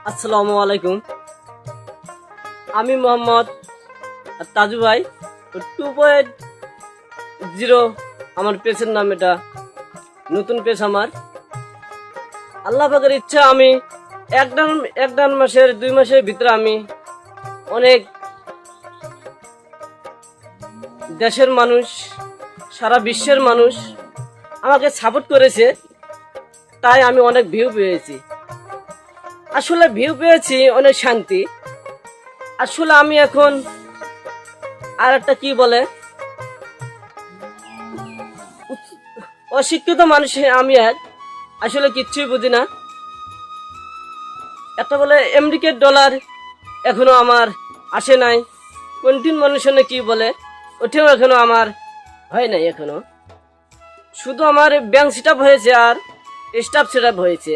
আসসালামু আলাইকুম। আমি মোহাম্মদ তাজু ভাই। 2.0 আমার পেজের নাম। এটা নতুন পেজ আমার। আল্লাহ পাকের ইচ্ছা আমি এক দেড় মাসের 2 মাসের ভিতরে আমি অনেক দেশের মানুষ, সারা বিশ্বের মানুষ আমাকে সাপোর্ট করেছে, তাই আমি অনেক ভিউ পেয়েছি। আসলে ভিউ পেয়েছি, অনেক শান্তি। আসলে আমি এখন আর একটা কি বলে অশিক্ষিত মানুষ আমি আসলে কিচ্ছুই বুঝি না। একটা বলে আমেরিকার ডলার এখনো আমার আসে নাই। কন্টিন মানুষের কি বলে ওঠেও এখনো আমার হয় নাই। এখনো শুধু আমার ব্যাংক সেট আপ হয়েছে আর স্টাফ সেট আপ হয়েছে।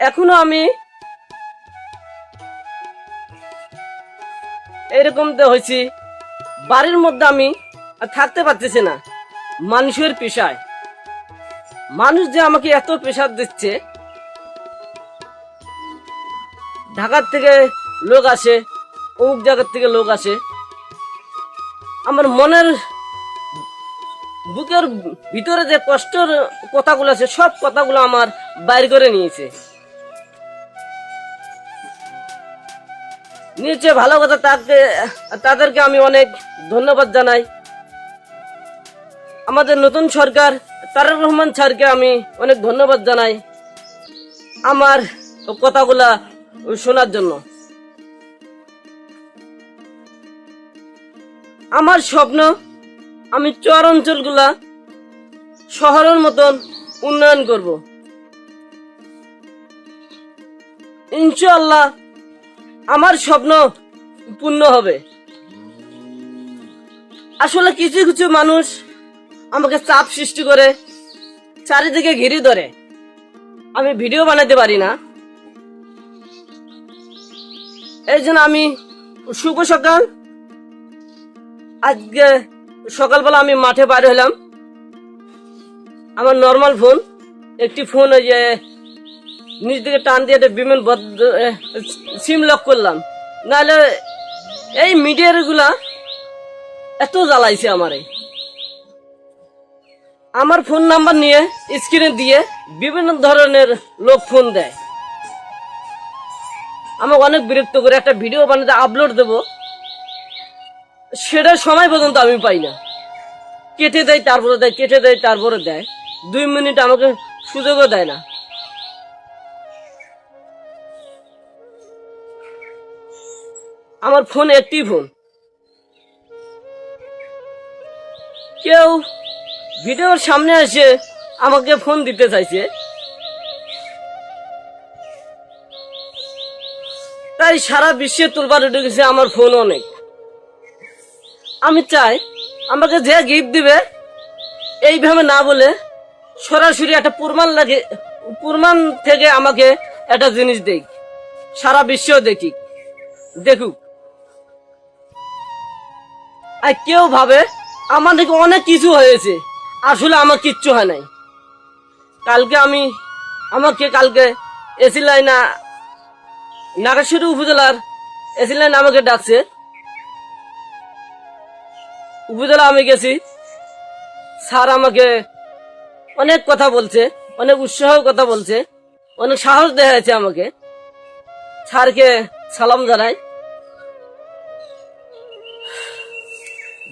এখনো আমি এরকম হয়েছি, বাড়ির মধ্যে আমি আর থাকতে পারতেছি না। মানুষের পেশায় মানুষ যে আমাকে এত প্রেশার দিচ্ছে, ঢাকার থেকে লোক আসে, অমুক জায়গার থেকে লোক আসে। আমার মনের বুকের ভিতরে যে কষ্টের কথাগুলো আছে, সব কথাগুলো আমার বাইর করে নিয়েছে। ভালো কথা, তাদেরকে আমি অনেক ধন্যবাদ জানাই। আমাদের নতুন সরকার তারেক রহমান স্যারকে আমি অনেক ধন্যবাদ জানাই আমার কথাগুলা শোনার জন্য। আমার স্বপ্ন আমি চর অঞ্চলগুলা শহরের মতন উন্নয়ন করব। ইনশাআল্লাহ আমার স্বপ্ন পূর্ণ হবে। আসলে কিছু কিছু মানুষ আমাকে চাপ সৃষ্টি করে, চারিদিকে ঘিরে ধরে। আমি ভিডিও বানাতে পারি না, এই জন্য আমি শুভ সকাল আজকে সকালবেলা আমি মাঠে বার হলাম। আমার নর্মাল ফোন, একটি ফোন ওই যে নিচ দিকে টান দিয়ে বিমান সিম লক করলাম, নাহলে এই মিডিয়ার গুলা এত জ্বালাইছে আমারে। আমার ফোন নাম্বার নিয়ে স্ক্রিনে দিয়ে বিভিন্ন ধরনের লোক ফোন দেয়, আমাকে অনেক বিরক্ত করে। একটা ভিডিও বানাতে আপলোড দেব, সেটা সময় পর্যন্ত আমি পাই না। কেটে দেয় তারপরে দেয়, কেটে দেয় তারপরে দেয়, 2 মিনিট আমাকে সুযোগও দেয় না। আমার ফোন একটি ফোন, কেউ ভিডিওর সামনে এসে আমাকে ফোন দিতে চাইছে, তাই সারা বিশ্বে তোলবার উঠে গেছে আমার ফোন অনেক। আমি চাই আমাকে যে গিফট দিবে এইভাবে না বলে সরাসরি একটা প্রমাণ থেকে আমাকে একটা জিনিস দেখ, সারা বিশ্ব দেখুক। আর কেউ ভাবে আমার নাকি অনেক কিছু হয়েছে, আসলে আমার কিচ্ছু হয় নাই। কালকে এসি লাইন নাগেশ্বরী উপজেলার এসি লাইন আমাকে ডাকছে। উপজেলা আমি গেছি, স্যার আমাকে অনেক কথা বলছে, অনেক উৎসাহ কথা বলছে, অনেক সাহস দেখাচ্ছে আমাকে। স্যারকে সালাম জানাই।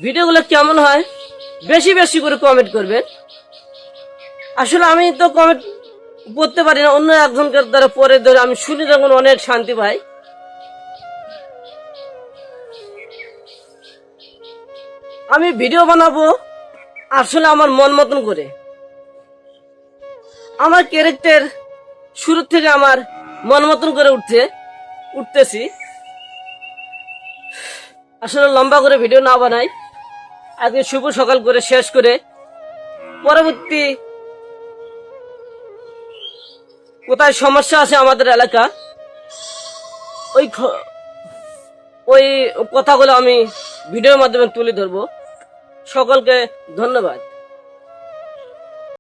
ভিডিওগুলো কেমন হয় বেশি বেশি করে কমেন্ট করবেন। আসলে আমি তো কমেন্ট পড়তে পারি না, অন্য একজনকে দ্বারা পরে ধরে আমি শুনি যখন অনেক শান্তি পাই। আমি ভিডিও বানাবো আসলে আমার মন মতন করে। আমার ক্যারেক্টার শুরু থেকে আমার মন মতন করে উঠতেছি। আসলে লম্বা করে ভিডিও না বানাই, আজকে শুভ সকাল করে শেষ করে পরবর্তী কোথায় সমস্যা আছে আমাদের এলাকা, ওই কথাগুলো আমি ভিডিওর মাধ্যমে তুলে ধরবো। সকলকে ধন্যবাদ।